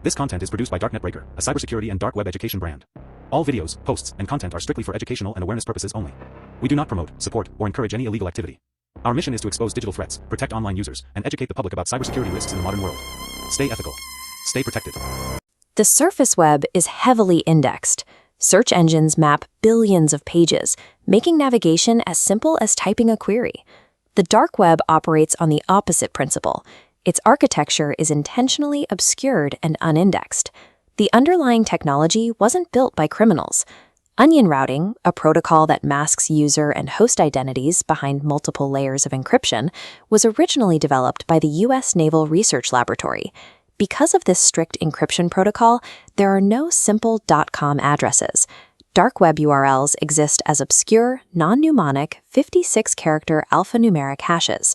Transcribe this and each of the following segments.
This content is produced by Darknet Breaker, a cybersecurity and dark web education brand. All videos, posts, and content are strictly for educational and awareness purposes only. We do not promote, support, or encourage any illegal activity. Our mission is to expose digital threats, protect online users, and educate the public about cybersecurity risks in the modern world. Stay ethical. Stay protected. The surface web is heavily indexed. Search engines map billions of pages, making navigation as simple as typing a query. The dark web operates on the opposite principle. Its architecture is intentionally obscured and unindexed. The underlying technology wasn't built by criminals. Onion routing, a protocol that masks user and host identities behind multiple layers of encryption, was originally developed by the U.S. Naval Research Laboratory. Because of this strict encryption protocol, there are no simple .com addresses. Dark web URLs exist as obscure, non-mnemonic, 56-character alphanumeric hashes.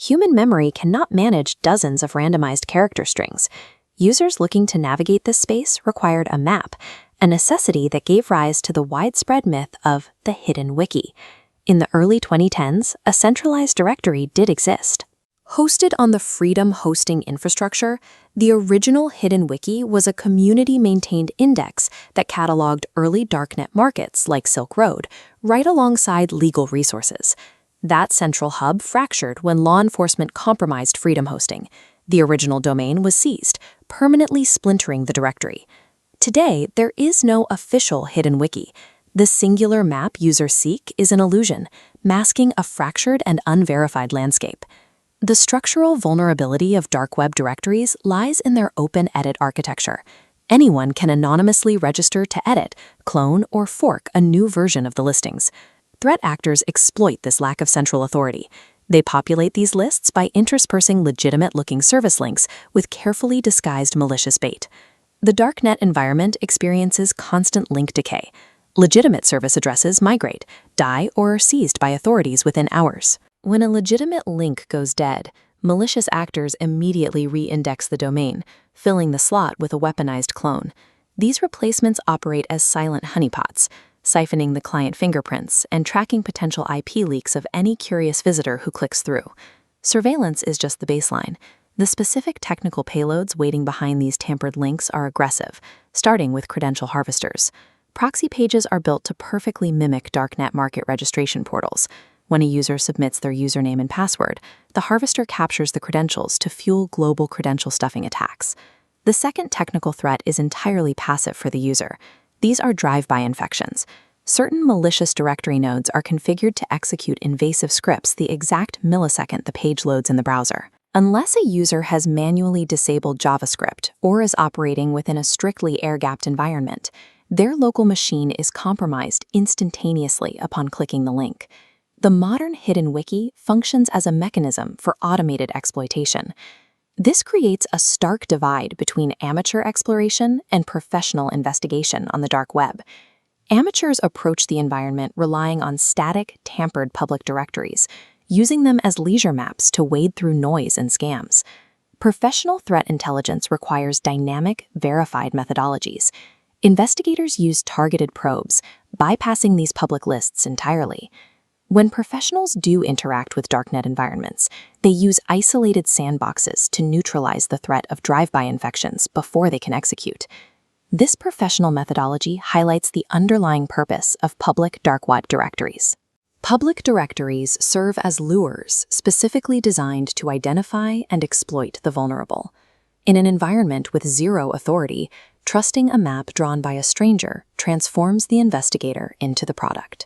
Human memory cannot manage dozens of randomized character strings. Users looking to navigate this space required a map, a necessity that gave rise to the widespread myth of the hidden wiki. In the early 2010s, a centralized directory did exist. Hosted on the Freedom hosting infrastructure, the original Hidden Wiki was a community-maintained index that cataloged early darknet markets like Silk Road, right alongside legal resources. That central hub fractured when law enforcement compromised Freedom hosting. The original domain was seized, permanently splintering the directory. Today, there is no official Hidden Wiki. The singular map users seek is an illusion, masking a fractured and unverified landscape. The structural vulnerability of dark web directories lies in their open edit architecture. Anyone can anonymously register to edit, clone, or fork a new version of the listings. Threat actors exploit this lack of central authority. They populate these lists by interspersing legitimate-looking service links with carefully disguised malicious bait. The darknet environment experiences constant link decay. Legitimate service addresses migrate, die, or are seized by authorities within hours. When a legitimate link goes dead, malicious actors immediately re-index the domain, filling the slot with a weaponized clone. These replacements operate as silent honeypots, siphoning the client fingerprints and tracking potential IP leaks of any curious visitor who clicks through. Surveillance is just the baseline. The specific technical payloads waiting behind these tampered links are aggressive, starting with credential harvesters. Proxy pages are built to perfectly mimic darknet market registration portals. When a user submits their username and password, the harvester captures the credentials to fuel global credential stuffing attacks. The second technical threat is entirely passive for the user. These are drive-by infections. Certain malicious directory nodes are configured to execute invasive scripts the exact millisecond the page loads in the browser. Unless a user has manually disabled JavaScript or is operating within a strictly air-gapped environment, their local machine is compromised instantaneously upon clicking the link. The modern Hidden Wiki functions as a mechanism for automated exploitation. This creates a stark divide between amateur exploration and professional investigation on the dark web. Amateurs approach the environment relying on static, tampered public directories, using them as leisure maps to wade through noise and scams. Professional threat intelligence requires dynamic, verified methodologies. Investigators use targeted probes, bypassing these public lists entirely. When professionals do interact with darknet environments, they use isolated sandboxes to neutralize the threat of drive-by infections before they can execute. This professional methodology highlights the underlying purpose of public dark web directories. Public directories serve as lures specifically designed to identify and exploit the vulnerable. In an environment with zero authority, trusting a map drawn by a stranger transforms the investigator into the product.